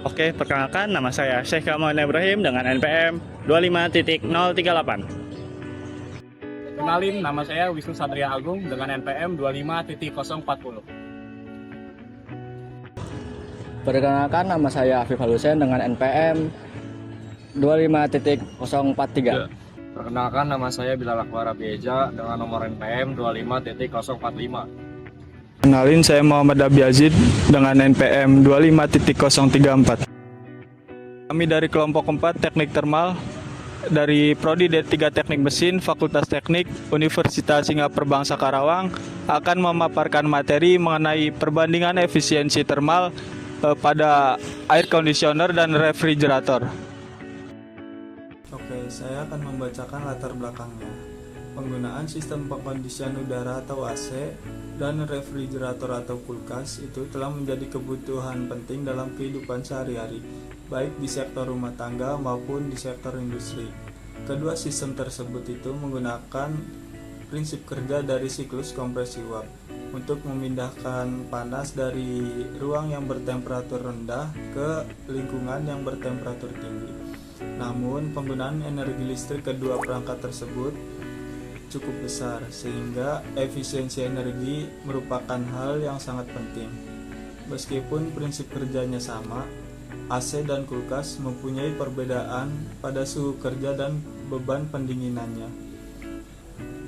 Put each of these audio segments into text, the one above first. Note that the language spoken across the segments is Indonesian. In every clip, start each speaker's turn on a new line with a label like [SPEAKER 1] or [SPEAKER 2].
[SPEAKER 1] Oke, perkenalkan nama saya Syekh Kamal Ibrahim dengan NPM 25.038.
[SPEAKER 2] Kenalin, nama saya Wisnu Satria Agung dengan NPM 25.040.
[SPEAKER 3] Perkenalkan, nama saya Afif Halusen dengan NPM 25.043.
[SPEAKER 2] Perkenalkan, nama saya Bilal Akbar Abieja dengan nomor NPM 25.045.
[SPEAKER 4] Kenalin, saya Muhammad Abi Azid dengan NPM 25.034. Kami dari kelompok 4 Teknik Termal dari Prodi D3 Teknik Mesin Fakultas Teknik Universitas Singapura Bangsa Karawang akan memaparkan materi mengenai perbandingan efisiensi termal pada air conditioner dan refrigerator.
[SPEAKER 5] Oke, saya akan membacakan latar belakangnya. Penggunaan sistem pengkondisian udara atau AC dan refrigerator atau kulkas itu telah menjadi kebutuhan penting dalam kehidupan sehari-hari, baik di sektor rumah tangga maupun di sektor industri. Kedua sistem tersebut itu menggunakan prinsip kerja dari siklus kompresi uap untuk memindahkan panas dari ruang yang bertemperatur rendah ke lingkungan yang bertemperatur tinggi. Namun, penggunaan energi listrik kedua perangkat tersebut cukup besar, sehingga efisiensi energi merupakan hal yang sangat penting. Meskipun prinsip kerjanya sama, AC dan kulkas mempunyai perbedaan pada suhu kerja dan beban pendinginannya.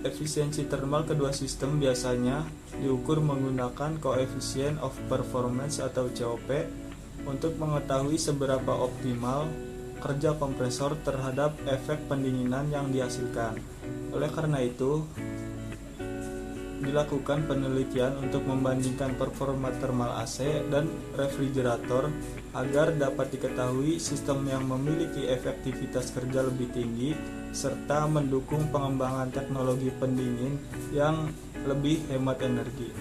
[SPEAKER 5] Efisiensi termal kedua sistem biasanya diukur menggunakan Coefficient of Performance atau COP untuk mengetahui seberapa optimal kerja kompresor terhadap efek pendinginan yang dihasilkan. Oleh karena itu, dilakukan penelitian untuk membandingkan performa termal AC dan refrigerator agar dapat diketahui sistem yang memiliki efektivitas kerja lebih tinggi serta mendukung pengembangan teknologi pendingin yang lebih hemat energi.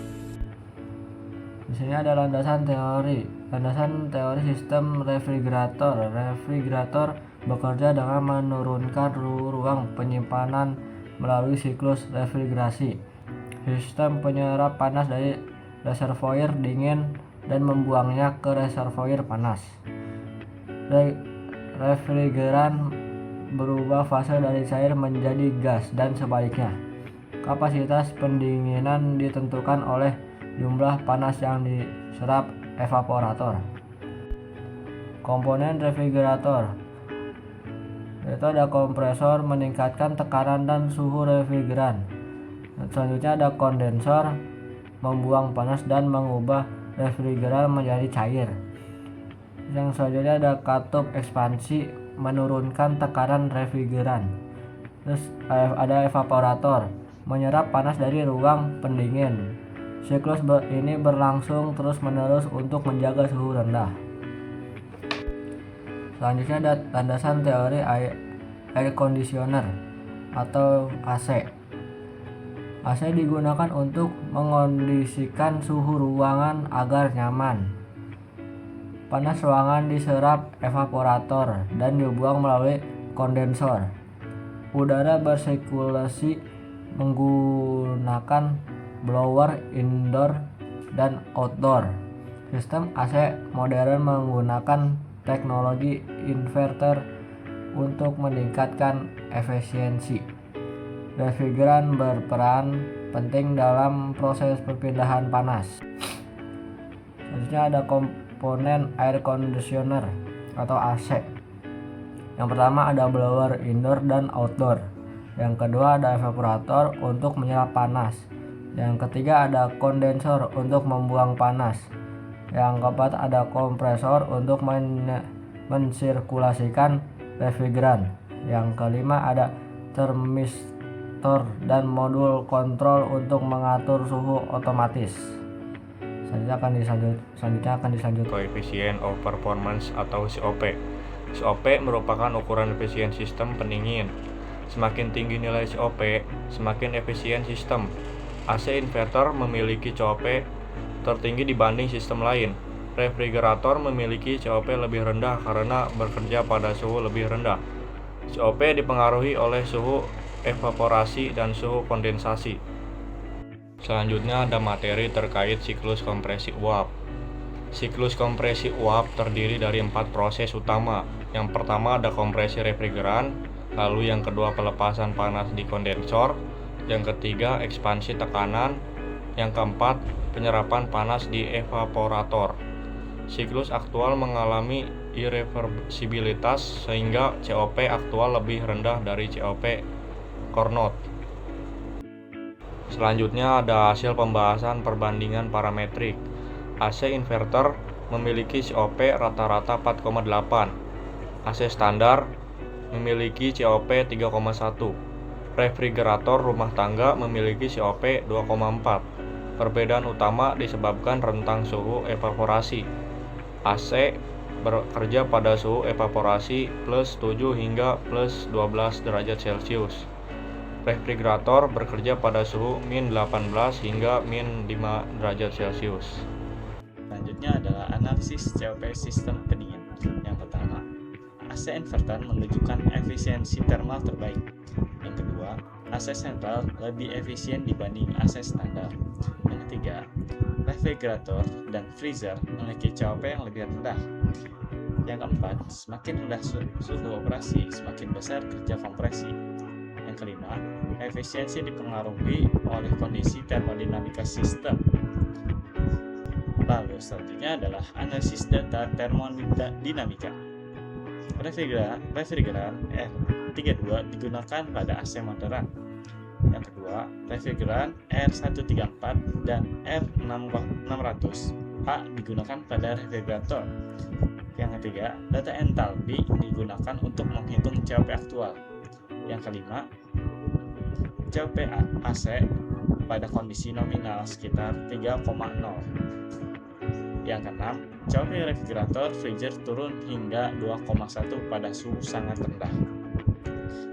[SPEAKER 6] Di sini ada landasan teori. Landasan teori sistem refrigerator. Refrigerator bekerja dengan menurunkan ruang penyimpanan melalui siklus refrigerasi. Sistem penyerap panas dari reservoir dingin dan membuangnya ke reservoir panas. Refrigeran berubah fase dari cair menjadi gas dan sebaliknya. Kapasitas pendinginan ditentukan oleh jumlah panas yang diserap evaporator. Komponen refrigerator itu ada kompresor meningkatkan tekanan dan suhu refrigeran. Selanjutnya ada kondensor membuang panas dan mengubah refrigeran menjadi cair. Yang selanjutnya ada katup ekspansi menurunkan tekanan refrigeran. Terus ada evaporator menyerap panas dari ruang pendingin. Siklus ini berlangsung terus-menerus untuk menjaga suhu rendah. Selanjutnya ada landasan teori air conditioner atau AC. AC digunakan untuk mengondisikan suhu ruangan agar nyaman. Panas ruangan diserap evaporator dan dibuang melalui kondensor. Udara bersirkulasi menggunakan blower indoor dan outdoor. Sistem AC modern menggunakan teknologi inverter untuk meningkatkan efisiensi. Refrigeran berperan penting dalam proses perpindahan panas. Selanjutnya ada komponen air conditioner atau AC. Yang pertama ada blower indoor dan outdoor. Yang kedua ada evaporator untuk menyerap panas. Yang ketiga ada kondensor untuk membuang panas. Yang keempat ada kompresor untuk mensirkulasikan refrigeran. Yang kelima ada termistor dan modul kontrol untuk mengatur suhu otomatis. Selanjutnya akan dilanjutkan.
[SPEAKER 7] Coefficient of Performance atau COP. COP merupakan ukuran efisien sistem pendingin. Semakin tinggi nilai COP, semakin efisien sistem. AC inverter memiliki COP tertinggi dibanding sistem lain. Refrigerator memiliki COP lebih rendah karena bekerja pada suhu lebih rendah. COP dipengaruhi oleh suhu evaporasi dan suhu kondensasi. Selanjutnya ada materi terkait siklus kompresi uap. Siklus kompresi uap terdiri dari 4 proses utama. Yang pertama ada kompresi refrigeran, lalu yang kedua pelepasan panas di kondensor, yang ketiga ekspansi tekanan, yang keempat penyerapan panas di evaporator. Siklus aktual mengalami irreversibilitas sehingga COP aktual lebih rendah dari COP Carnot. Selanjutnya ada hasil pembahasan perbandingan parametrik. AC inverter memiliki COP rata-rata 4,8. AC standar memiliki COP 3,1. Refrigerator rumah tangga memiliki COP 2,4. Perbedaan utama disebabkan rentang suhu evaporasi. AC bekerja pada suhu evaporasi plus 7 hingga plus 12 derajat Celcius. Refrigerator bekerja pada suhu min 18 hingga min 5 derajat Celcius.
[SPEAKER 1] Selanjutnya adalah analisis COP sistem pendingin. Yang pertama, AC inverter menunjukkan efisiensi thermal terbaik. Yang kedua, AC sentral lebih efisien dibanding AC standar. Yang ketiga, refrigerator dan freezer memiliki COP yang lebih rendah. Yang keempat, semakin rendah suhu operasi, semakin besar kerja kompresi. Yang kelima, efisiensi dipengaruhi oleh kondisi termodinamika sistem. Lalu selanjutnya adalah analisis data termodinamika. Refrigeran R32 digunakan pada AC modern. Yang kedua, refrigeran R134 dan R600A digunakan pada refrigerator. Yang ketiga, data entalpi digunakan untuk menghitung COP aktual. Yang kelima, COP AC pada kondisi nominal sekitar 3,0. Yang keenam, COP refrigerator freezer turun hingga 2,1 pada suhu sangat rendah.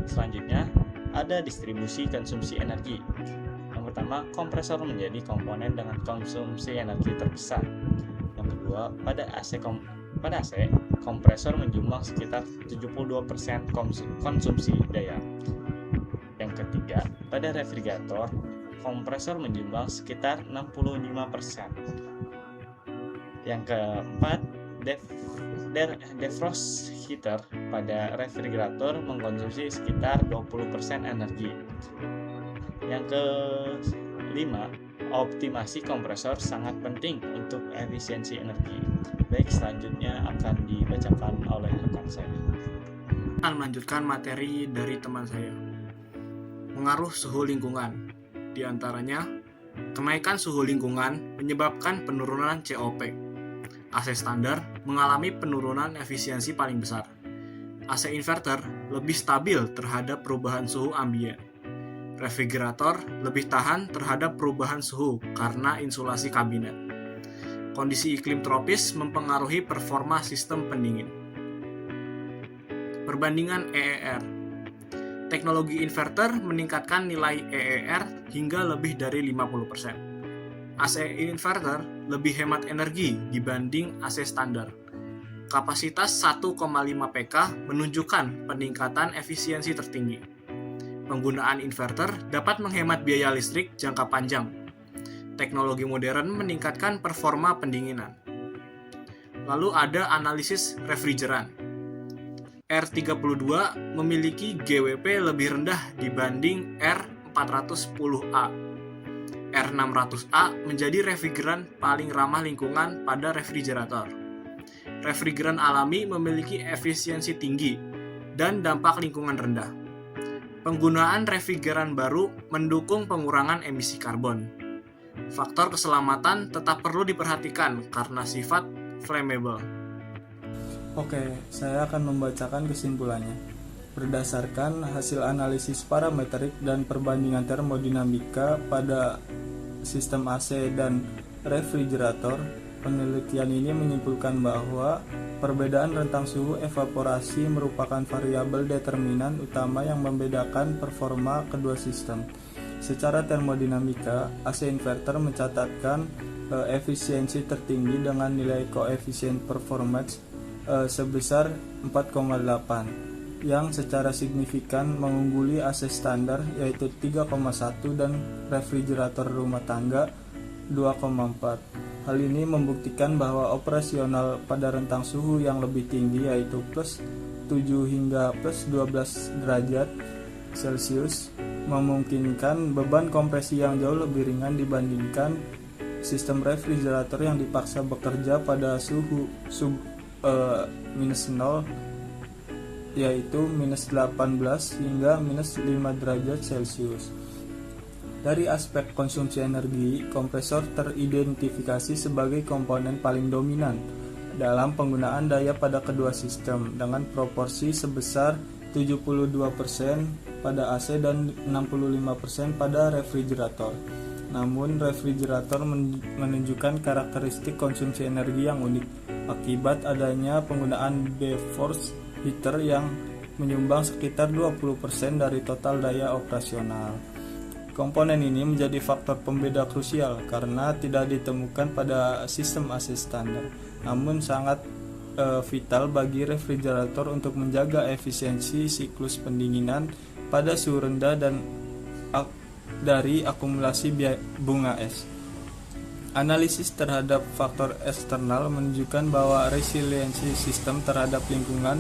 [SPEAKER 1] Selanjutnya, ada distribusi konsumsi energi. Yang pertama, kompresor menjadi komponen dengan konsumsi energi terbesar. Yang kedua, pada AC, kompresor menjumbang sekitar 72% konsumsi daya. Yang ketiga, pada refrigerator, kompresor menjumbang sekitar 65%. Yang keempat, defrost heater pada refrigerator mengkonsumsi sekitar 20% energi. Yang kelima, optimasi kompresor sangat penting untuk efisiensi energi. Baik, selanjutnya akan dibacakan oleh rekan saya.
[SPEAKER 8] Akan melanjutkan materi dari teman saya. Pengaruh suhu lingkungan. Di antaranya, kenaikan suhu lingkungan menyebabkan penurunan COP. AC standar mengalami penurunan efisiensi paling besar. AC inverter lebih stabil terhadap perubahan suhu ambien. Refrigerator lebih tahan terhadap perubahan suhu karena insulasi kabinet. Kondisi iklim tropis mempengaruhi performa sistem pendingin. Perbandingan EER. Teknologi inverter meningkatkan nilai EER hingga lebih dari 50%. AC inverter lebih hemat energi dibanding AC standar. Kapasitas 1,5 PK menunjukkan peningkatan efisiensi tertinggi. Penggunaan inverter dapat menghemat biaya listrik jangka panjang. Teknologi modern meningkatkan performa pendinginan. Lalu ada analisis refrigeran. R32 memiliki GWP lebih rendah dibanding R410A. R600A menjadi refrigeran paling ramah lingkungan pada refrigerator. Refrigeran alami memiliki efisiensi tinggi dan dampak lingkungan rendah. Penggunaan refrigeran baru mendukung pengurangan emisi karbon. Faktor keselamatan tetap perlu diperhatikan karena sifat flammable.
[SPEAKER 5] Oke, saya akan membacakan kesimpulannya. Berdasarkan hasil analisis parametrik dan perbandingan termodinamika pada sistem AC dan refrigerator, penelitian ini menyimpulkan bahwa perbedaan rentang suhu evaporasi merupakan variabel determinan utama yang membedakan performa kedua sistem. Secara termodinamika, AC inverter mencatatkan efisiensi tertinggi dengan nilai koefisien performance sebesar 4,8 yang secara signifikan mengungguli AC standar yaitu 3,1 dan refrigerator rumah tangga 2,4. Hal ini membuktikan bahwa operasional pada rentang suhu yang lebih tinggi, yaitu plus 7 hingga plus 12 derajat Celcius, memungkinkan beban kompresi yang jauh lebih ringan dibandingkan sistem refrigerator yang dipaksa bekerja pada suhu minus 0, yaitu minus 18 hingga minus 5 derajat Celcius. Dari aspek konsumsi energi, kompresor teridentifikasi sebagai komponen paling dominan dalam penggunaan daya pada kedua sistem dengan proporsi sebesar 72% pada AC dan 65% pada refrigerator. Namun, refrigerator menunjukkan karakteristik konsumsi energi yang unik akibat adanya penggunaan B-force heater yang menyumbang sekitar 20% dari total daya operasional. Komponen ini menjadi faktor pembeda krusial karena tidak ditemukan pada sistem AC standar, namun sangat vital bagi refrigerator untuk menjaga efisiensi siklus pendinginan pada suhu rendah dan dari akumulasi bunga es. Analisis terhadap faktor eksternal menunjukkan bahwa resiliensi sistem terhadap lingkungan,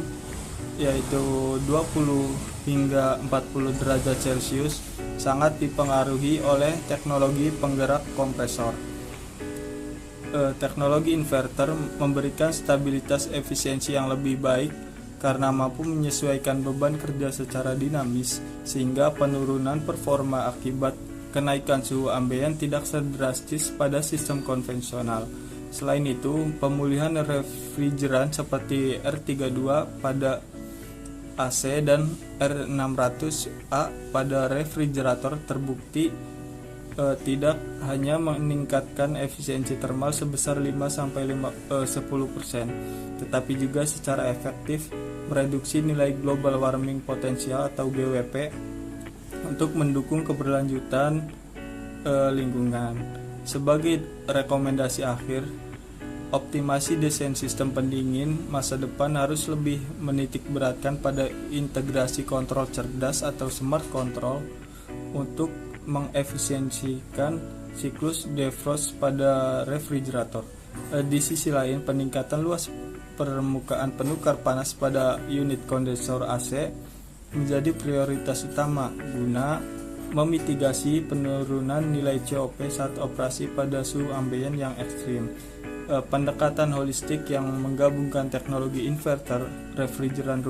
[SPEAKER 5] yaitu 20 hingga 40 derajat Celcius, sangat dipengaruhi oleh teknologi penggerak kompresor. Teknologi inverter memberikan stabilitas efisiensi yang lebih baik karena mampu menyesuaikan beban kerja secara dinamis, sehingga penurunan performa akibat kenaikan suhu ambien tidak sedrastis pada sistem konvensional. Selain itu, pemulihan refrigeran seperti R32 pada AC dan R600A pada refrigerator terbukti tidak hanya meningkatkan efisiensi termal sebesar 5-10%, tetapi juga secara efektif mereduksi nilai global warming potensial atau GWP untuk mendukung keberlanjutan lingkungan. Sebagai rekomendasi akhir, optimasi desain sistem pendingin masa depan harus lebih menitik beratkan pada integrasi kontrol cerdas atau smart control untuk mengefisiensikan siklus defrost pada refrigerator. Di sisi lain, peningkatan luas permukaan penukar panas pada unit kondensor AC menjadi prioritas utama guna memitigasi penurunan nilai COP saat operasi pada suhu ambien yang ekstrim. Pendekatan holistik yang menggabungkan teknologi inverter, refrigeran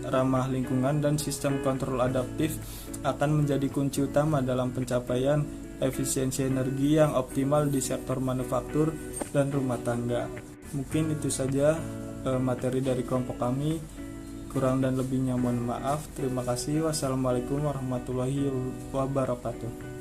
[SPEAKER 5] ramah lingkungan dan sistem kontrol adaptif akan menjadi kunci utama dalam pencapaian efisiensi energi yang optimal di sektor manufaktur dan rumah tangga. Mungkin itu saja materi dari kelompok kami. Kurang dan lebihnya mohon maaf. Terima kasih. Wassalamualaikum warahmatullahi wabarakatuh.